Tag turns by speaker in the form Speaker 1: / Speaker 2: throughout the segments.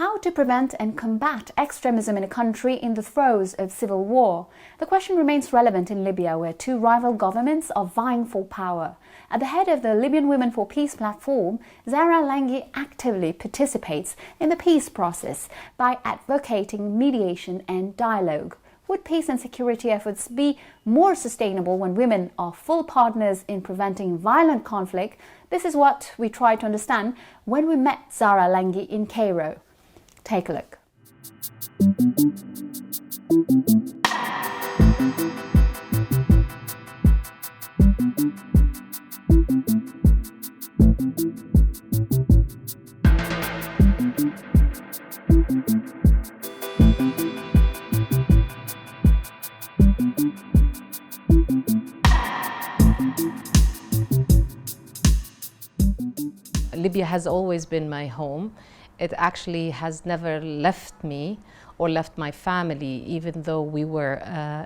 Speaker 1: How to prevent and combat extremism in a country in the throes of civil war? The question remains relevant in Libya, where two rival governments are vying for power. At the head of the Libyan Women for Peace platform, Zahra'Langhi actively participates in the peace process by advocating mediation and dialogue. Would peace and security efforts be more sustainable when women are full partners in preventing violent conflict? This is what we tried to understand when we met Zahra'Langhi in Cairo. Take a look.
Speaker 2: Libya has always been my home. It actually has never left me or left my family, even though we were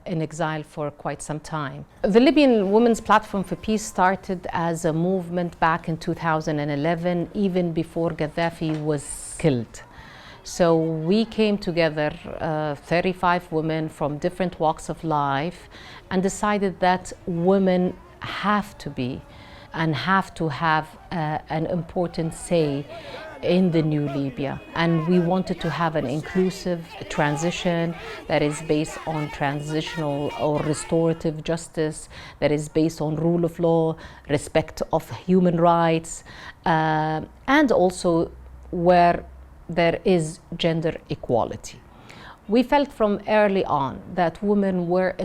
Speaker 2: in exile for quite some time. The Libyan Women's Platform for Peace started as a movement back in 2011, even before Gaddafi was killed. So we came together, 35 women from different walks of life, and decided that women have to be and have to have an important say in the new Libya. And we wanted to have an inclusive transition that is based on transitional or restorative justice, that is based on rule of law, respect of human rights, and also where there is gender equality. We felt from early on that women were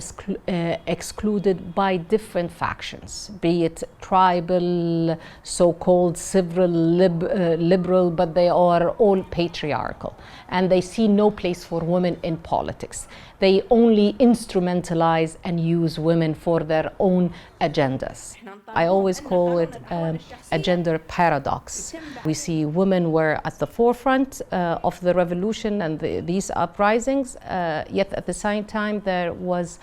Speaker 2: excluded by different factions, be it tribal, so-called civil liberal, but they are all patriarchal. And they see no place for women in politics. They only instrumentalize and use women for their own agendas. I always call it a gender paradox. We see women were at the forefront of the revolution and these uprisings, yet at the same time there was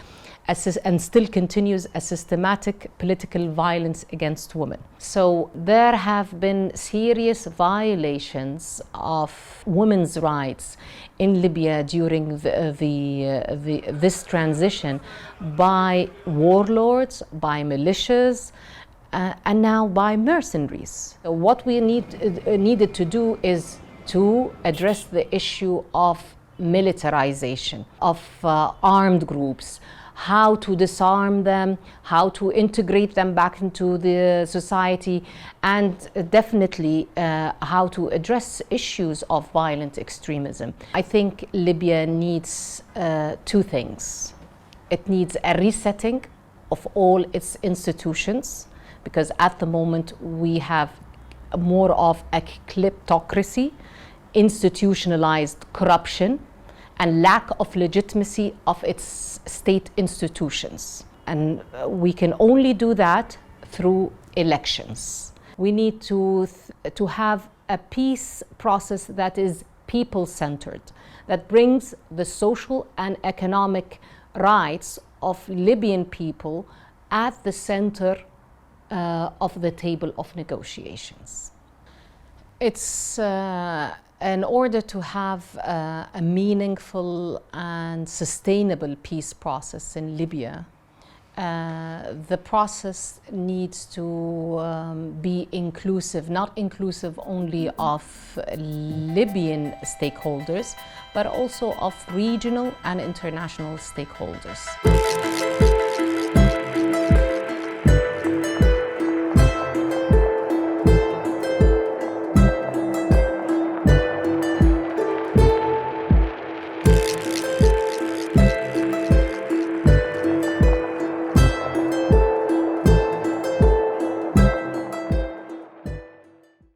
Speaker 2: and still continues a systematic political violence against women. So there have been serious violations of women's rights in Libya during this transition by warlords, by militias, and now by mercenaries. So what we needed to do is to address the issue of militarization, of armed groups, how to disarm them, how to integrate them back into the society, and definitely how to address issues of violent extremism. I think Libya needs two things. It needs a resetting of all its institutions, because at the moment we have more of a kleptocracy, institutionalized corruption, and lack of legitimacy of its state institutions. And we can only do that through elections. We need to have a peace process that is people-centered, that brings the social and economic rights of Libyan people at the center of the table of negotiations. It's in order to have a meaningful and sustainable peace process in Libya, the process needs to be inclusive, not inclusive only of Libyan stakeholders, but also of regional and international stakeholders.